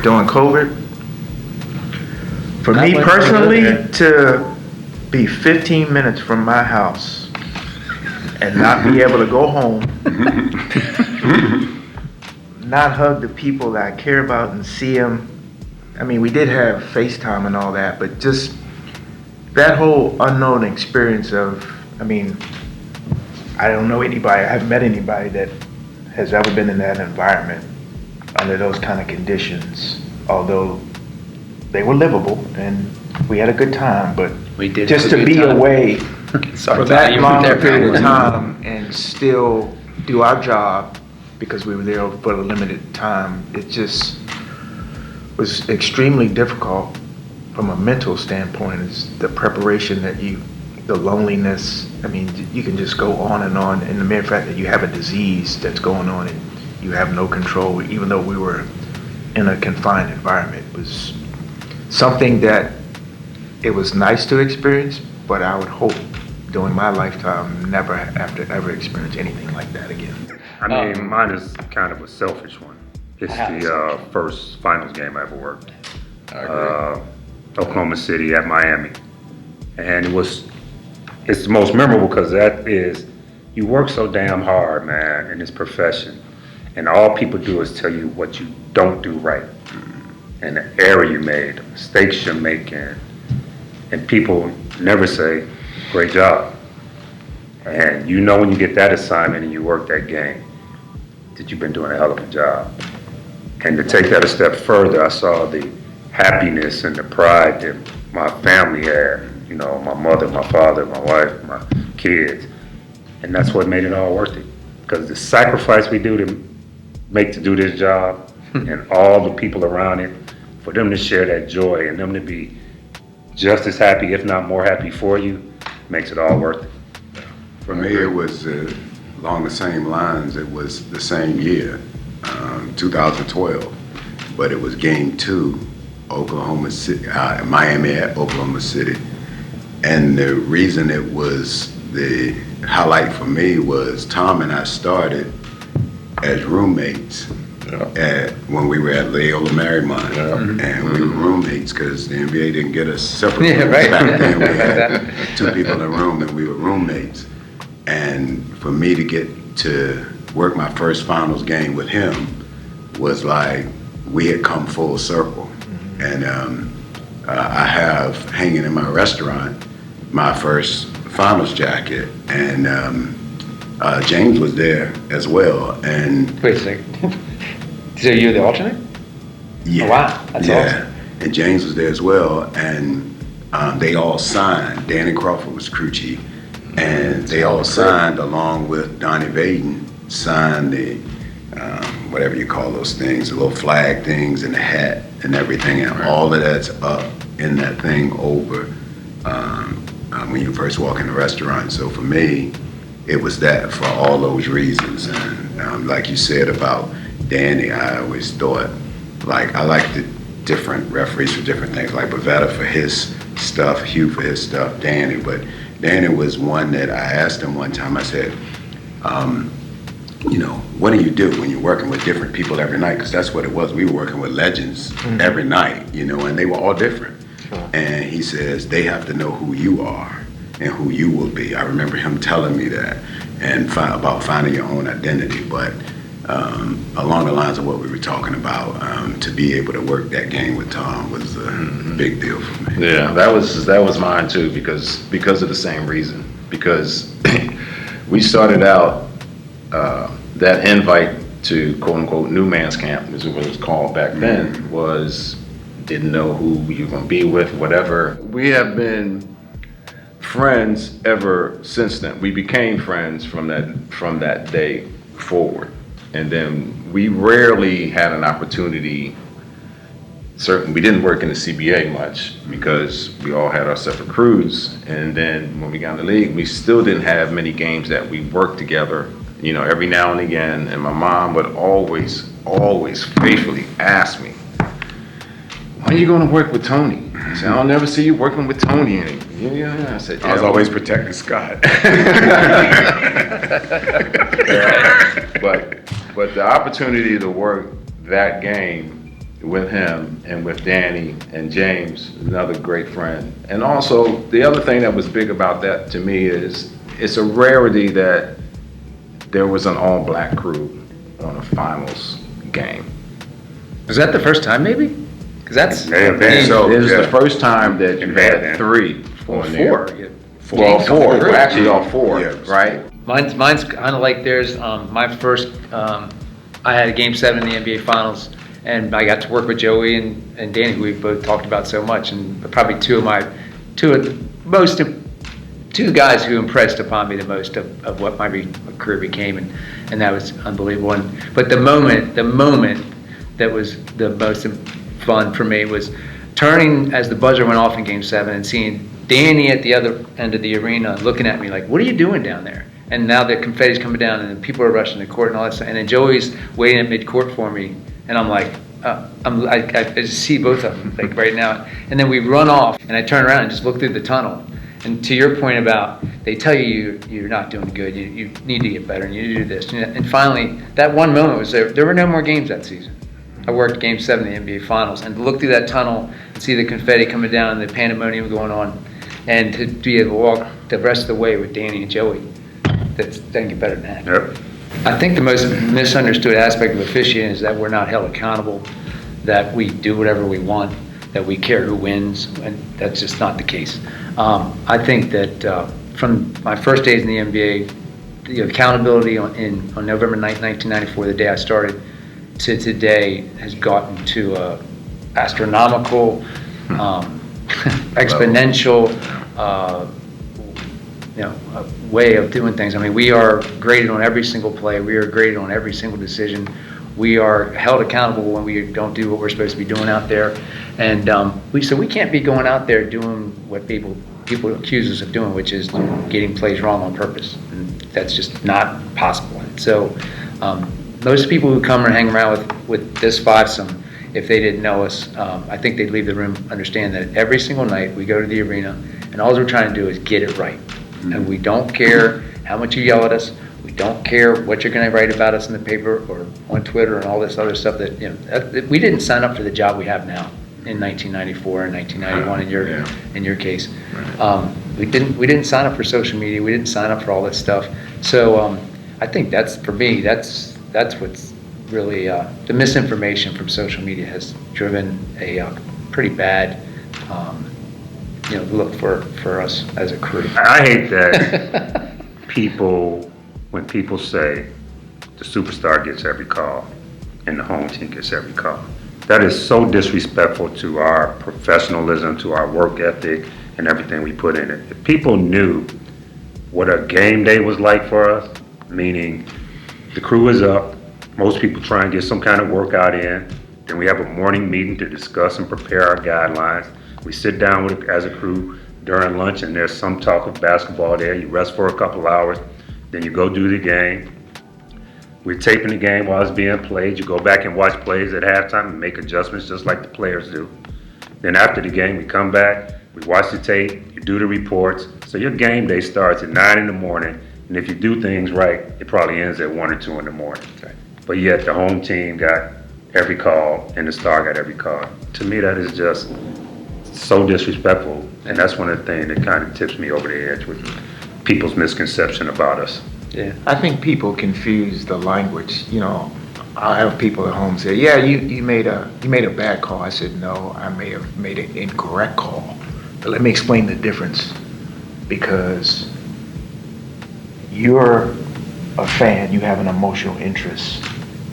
during COVID. For me personally, to be 15 minutes from my house and not be able to go home, not hug the people that I care about and see them. I mean, we did have FaceTime and all that, but just that whole unknown experience of, I mean, I don't know anybody, I haven't met anybody that has ever been in that environment under those kind of conditions, although they were livable and we had a good time, but we did just to be away for that long period of time and still do our job because we were there for a limited time, it just was extremely difficult from a mental standpoint. Is the preparation that the loneliness, I mean, you can just go on, and the mere fact that you have a disease that's going on and you have no control, even though we were in a confined environment, was something that it was nice to experience, but I would hope during my lifetime never have to ever experience anything like that again. I mean, mine is kind of a selfish one. It's the first finals game I ever worked. Oklahoma City at Miami. And it's the most memorable because that is, you work so damn hard, man, in this profession. And all people do is tell you what you don't do right. And the error you made, the mistakes you're making. And people never say, great job. And you know when you get that assignment and you work that game, that you've been doing a hell of a job. And to take that a step further, I saw the happiness and the pride that my family had. You know, my mother, my father, my wife, my kids. And that's what made it all worth it. Because the sacrifice we do to do this job and all the people around it, for them to share that joy and them to be just as happy, if not more happy for you, makes it all worth it. For me, it was along the same lines. It was the same year, 2012, but it was game 2, Oklahoma City, Miami at Oklahoma City. And the reason it was the highlight for me was Tom and I started as roommates when we were at Loyola Marymount, and we were roommates because the NBA didn't get us separate rooms back then. We had 2 people in a room and we were roommates. And for me to get to work my first finals game with him was like we had come full circle. And I have hanging in my restaurant my first finals jacket, and James was there as well. And wait a second. So you're the alternate? Yeah. Oh, wow, that's awesome. And James was there as well, and they all signed. Danny Crawford was crew chief, and they all signed along with Donnie Vaden, signed the whatever you call those things, the little flag things and the hat and everything, and all of that's up in that thing over when you first walk in the restaurant. So for me, it was that for all those reasons. And like you said about Danny, I always thought, like, I like the different referees for different things, like Bavetta for his stuff, Hugh for his stuff, Danny. But Danny was one that I asked him one time, I said, you know, what do you do when you're working with different people every night? Because that's what it was. We were working with legends every night, you know, and they were all different. Sure. And he says, they have to know who you are and who you will be. I remember him telling me that, and about finding your own identity. But along the lines of what we were talking about, to be able to work that game with Tom was a big deal for me. Yeah, that was mine too, because of the same reason. Because we started out, that invite to quote unquote new man's camp, is what it was called back then, was didn't know who you were gonna be with, whatever. We have been friends ever since then. We became friends from that day forward. And then we rarely had an opportunity. Certainly, we didn't work in the CBA much because we all had our separate crews. And then when we got in the league, we still didn't have many games that we worked together, you know, every now and again. And my mom would always faithfully ask me, when are you going to work with Tony? I said, I'll never see you working with Tony anymore. Yeah. I said, yeah. I was always protecting Scott. But the opportunity to work that game with him and with Danny and James, another great friend. And also, the other thing that was big about that to me is it's a rarity that there was an all-black crew on a finals game. Was that the first time, maybe? Because that's May have been. So it was Yeah. the first time that you Yeah. had three on there. four. Well, James four, on the well, actually all Yeah. four, right? Mine's kind of like theirs. My first, I had a Game 7 in the NBA Finals, and I got to work with Joey and Danny, who we've both talked about so much, and probably two guys who impressed upon me the most of what my career became, and that was unbelievable. But the moment that was the most fun for me was turning as the buzzer went off in Game 7 and seeing Danny at the other end of the arena looking at me like, "What are you doing down there?" And now the confetti's coming down and people are rushing the court and all that stuff. And then Joey's waiting at midcourt for me, and I'm like, I just see both of them like right now. And then we run off, and I turn around and just look through the tunnel. And to your point about they tell you you're not doing good, you need to get better, and you need to do this. And finally, that one moment was there. There were no more games that season. I worked Game 7 in the NBA Finals, and to look through that tunnel and see the confetti coming down and the pandemonium going on, and to be able to walk the rest of the way with Danny and Joey, that doesn't get better than that. Yep. I think the most misunderstood aspect of officiating is that we're not held accountable, that we do whatever we want, that we care who wins, and that's just not the case. I think that from my first days in the NBA, the accountability on November 9th, 1994, the day I started, to today has gotten to astronomical, exponential, way of doing things. I mean, we are graded on every single play. We are graded on every single decision. We are held accountable when we don't do what we're supposed to be doing out there. And we can't be going out there doing what people accuse us of doing, which is getting plays wrong on purpose. And that's just not possible. And so most people who come and hang around with this fivesome, if they didn't know us, I think they'd leave the room understand that every single night we go to the arena, and all we're trying to do is get it right. And we don't care how much you yell at us. We don't care what you're going to write about us in the paper or on Twitter and all this other stuff that we didn't sign up for the job we have now in 1994 and 1991 in your case. We didn't sign up for social media. We didn't sign up for all this stuff. So I think that's, for me, that's what's really the misinformation from social media has driven a pretty bad look for us as a crew. I hate that when people say the superstar gets every call and the home team gets every call. That is so disrespectful to our professionalism, to our work ethic, and everything we put in it. If people knew what a game day was like for us, meaning the crew is up, most people try and get some kind of workout in, then we have a morning meeting to discuss and prepare our guidelines. We sit down as a crew during lunch, and there's some talk of basketball there. You rest for a couple hours, then you go do the game. We're taping the game while it's being played. You go back and watch plays at halftime and make adjustments just like the players do. Then after the game, we come back, we watch the tape, you do the reports. So your game day starts at 9 in the morning, and if you do things right, it probably ends at 1 or 2 in the morning. Right. But yet the home team got every call and the star got every call. To me, that is just so disrespectful, and that's one of the things that kind of tips me over the edge with people's misconception about us. Yeah. I think people confuse the language. I have people at home say, "Yeah, you made a bad call." I said, "No, I may have made an incorrect call." But let me explain the difference. Because you're a fan, you have an emotional interest.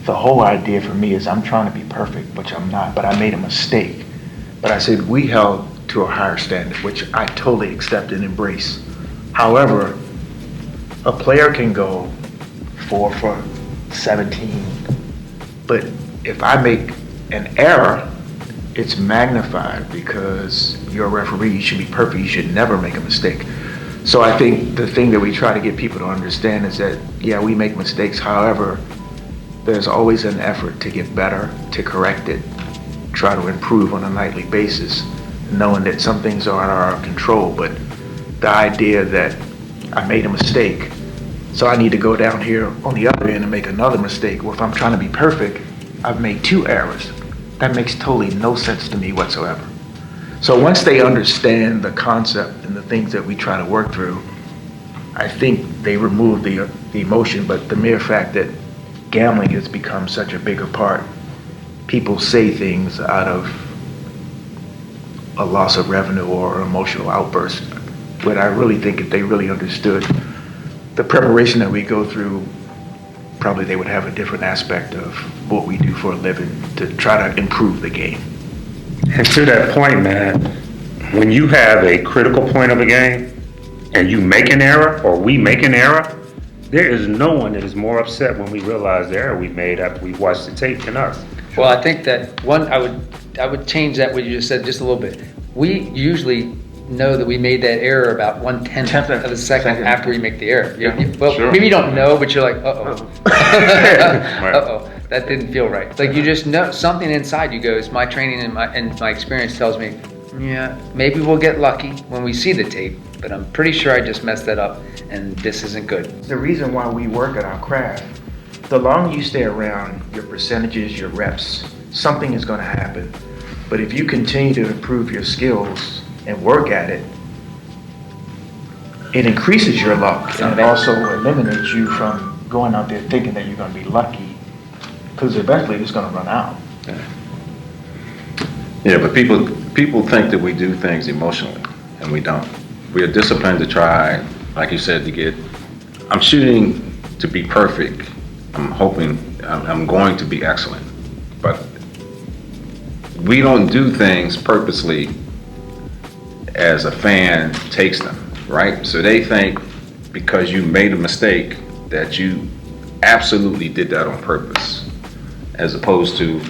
The whole idea for me is I'm trying to be perfect, which I'm not, but I made a mistake. But I said we held to a higher standard, which I totally accept and embrace. However, a player can go 4 for 17, but if I make an error, it's magnified because you're a referee, you should be perfect, you should never make a mistake. So I think the thing that we try to get people to understand is that, yeah, we make mistakes. However, there's always an effort to get better, to correct it, try to improve on a nightly basis, knowing that some things are out of our control. But the idea that I made a mistake, so I need to go down here on the other end and make another mistake. Well, if I'm trying to be perfect, I've made 2 errors. That makes totally no sense to me whatsoever. So once they understand the concept and the things that we try to work through, I think they remove the emotion, but the mere fact that gambling has become such a bigger part, people say things out of a loss of revenue or an emotional outburst. But I really think if they really understood the preparation that we go through, probably they would have a different aspect of what we do for a living to try to improve the game. And to that point, man, when you have a critical point of a game and you make an error or we make an error, there is no one that is more upset when we realize the error we made after we watched the tape than us. Well, I think that I would change that what you just said just a little bit. We usually know that we made that error about 1/10 of a second after we make the error. Well, sure. maybe you don't know, but you're like, uh-oh. Uh-oh, that didn't feel right. Like you just know, something inside you goes, my training and my experience tells me, yeah, maybe we'll get lucky when we see the tape, but I'm pretty sure I just messed that up and this isn't good. The reason why we work at our craft, the longer you stay around your percentages, your reps, something is going to happen. But if you continue to improve your skills and work at it, it increases your luck, and it also eliminates you from going out there thinking that you're going to be lucky, because eventually it's going to run out. Yeah, but people think that we do things emotionally, and we don't. We are disciplined to try, like you said, I'm shooting to be perfect. I'm hoping, I'm going to be excellent. But we don't do things purposely as a fan takes them, right? So they think because you made a mistake that you absolutely did that on purpose, as opposed to,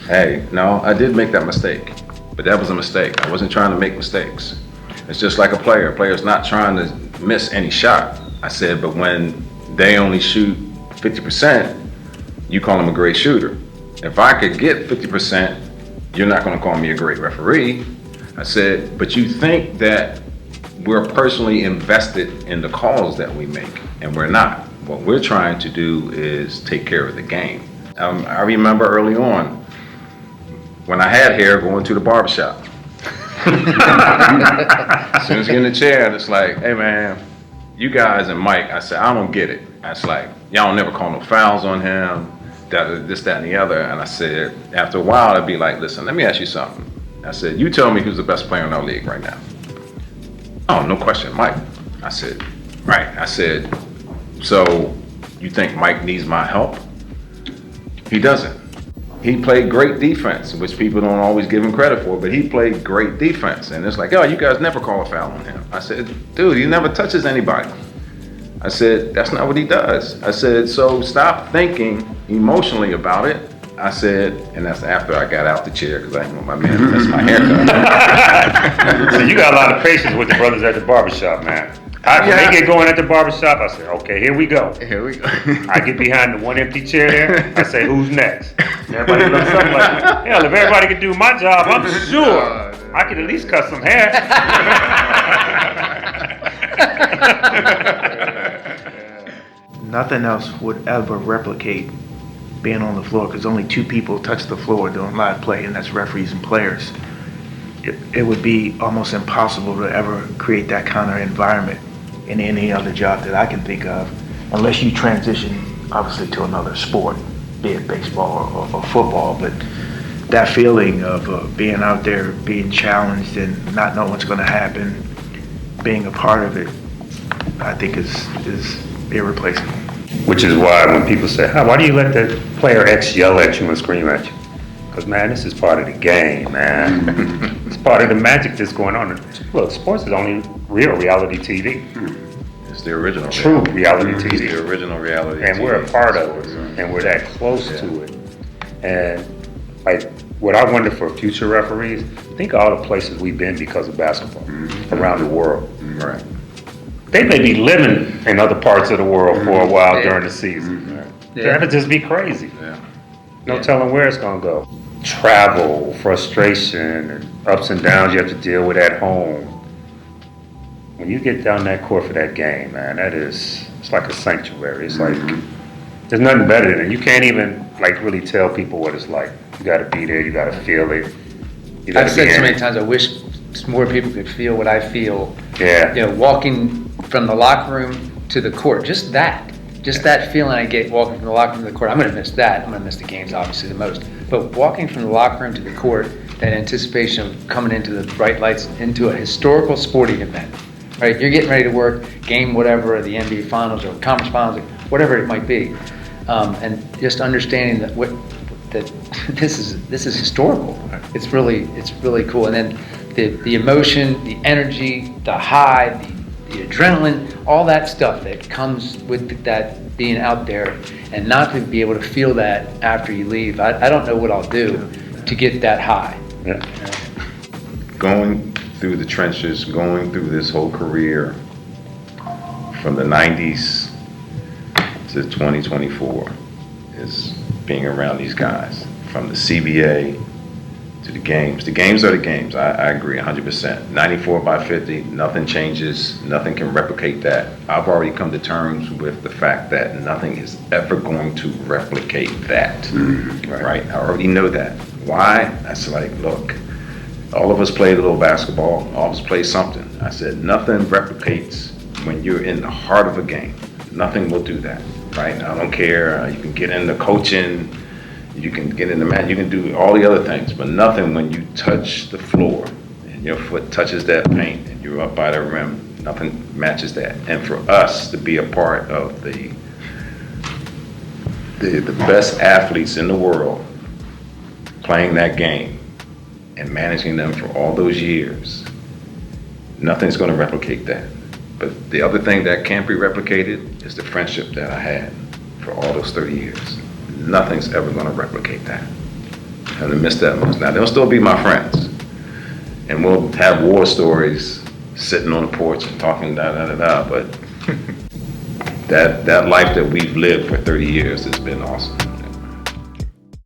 hey, no, I did make that mistake, but that was a mistake. I wasn't trying to make mistakes. It's just like a player. A player's not trying to miss any shot. I said, but when they only shoot 50%, you call them a great shooter. If I could get 50%, you're not going to call me a great referee. I said, but you think that we're personally invested in the calls that we make, and we're not. What we're trying to do is take care of the game. I remember early on when I had hair going to the barbershop. As soon as you get in the chair, it's like, hey man, you guys and Mike, I said, I don't get it. It's like, y'all never call no fouls on him, this, that, and the other. And I said, after a while, I'd be like, listen, let me ask you something. I said, you tell me who's the best player in our league right now. Oh, no question, Mike. I said, right. I said, so you think Mike needs my help? He doesn't. He played great defense, which people don't always give him credit for, but he played great defense. And it's like, oh, you guys never call a foul on him. I said, dude, he never touches anybody. I said, that's not what he does. I said, so stop thinking emotionally about it. I said, and that's after I got out the chair because I didn't want my man to mess my haircut. So you got a lot of patience with the brothers at the barbershop, man. When they get going at the barbershop, I say, okay, here we go. Here we go. I get behind the one empty chair there. I say, who's next? Everybody looks up like, hell, if everybody could do my job, I'm sure I could at least cut some hair. Nothing else would ever replicate being on the floor, because only two people touch the floor during live play, and that's referees and players. It would be almost impossible to ever create that kind of environment in any other job that I can think of, unless you transition, obviously, to another sport, be it baseball or football. But that feeling of being out there, being challenged and not knowing what's going to happen, being a part of it, I think is irreplaceable. Which is why when people say, why do you let the player X yell at you and scream at you? Because, man, this is part of the game, man. It's part of the magic that's going on. Look, sports is only real reality TV. It's the original. True reality TV. It's the original reality and TV. We're a part of it, and we're that close to it. And like, what I wonder for future referees, think of all the places we've been because of basketball around the world. Right. They may be living in other parts of the world for a while during the season. That'll just be crazy. No telling where it's gonna go. Travel, frustration, and ups and downs you have to deal with at home. When you get down that court for that game, man, it's like a sanctuary. It's like, there's nothing better than it. You can't even like really tell people what it's like. You gotta be there, you gotta feel it. You gotta I've said be so in many it. times, I wish more people could feel what I feel. Yeah. You know, walking from the locker room to the court, just that feeling I get walking from the locker room to the court. I'm gonna miss that. I'm gonna miss the games obviously the most. But walking from the locker room to the court, that anticipation of coming into the bright lights, into a historical sporting event, right? You're getting ready to work, game whatever, the NBA finals or conference finals, or whatever it might be. And just understanding that this is historical. It's really cool. And then the emotion, the energy, the high, the adrenaline, all that stuff that comes with that being out there, and not to be able to feel that after you leave. I don't know what I'll do to get that high. Yeah. Going through the trenches, going through this whole career from the 90s to 2024 is being around these guys. From the CBA to the games. The games are the games. I agree 100%. 94 by 50, nothing changes. Nothing can replicate that. I've already come to terms with the fact that nothing is ever going to replicate that. Right? I already know that. Why? That's like, look, all of us played a little basketball. All of us played something. I said, nothing replicates when you're in the heart of a game. Nothing will do that, right? I don't care. You can get into coaching. You can get in the mat, you can do all the other things, but nothing when you touch the floor and your foot touches that paint and you're up by the rim, nothing matches that. And for us to be a part of the best athletes in the world playing that game and managing them for all those years, nothing's going to replicate that. But the other thing that can't be replicated is the friendship that I had for all those 30 years. Nothing's ever going to replicate that. And I miss that most. Now, they'll still be my friends. And we'll have war stories sitting on the porch and talking but that life that we've lived for 30 years has been awesome.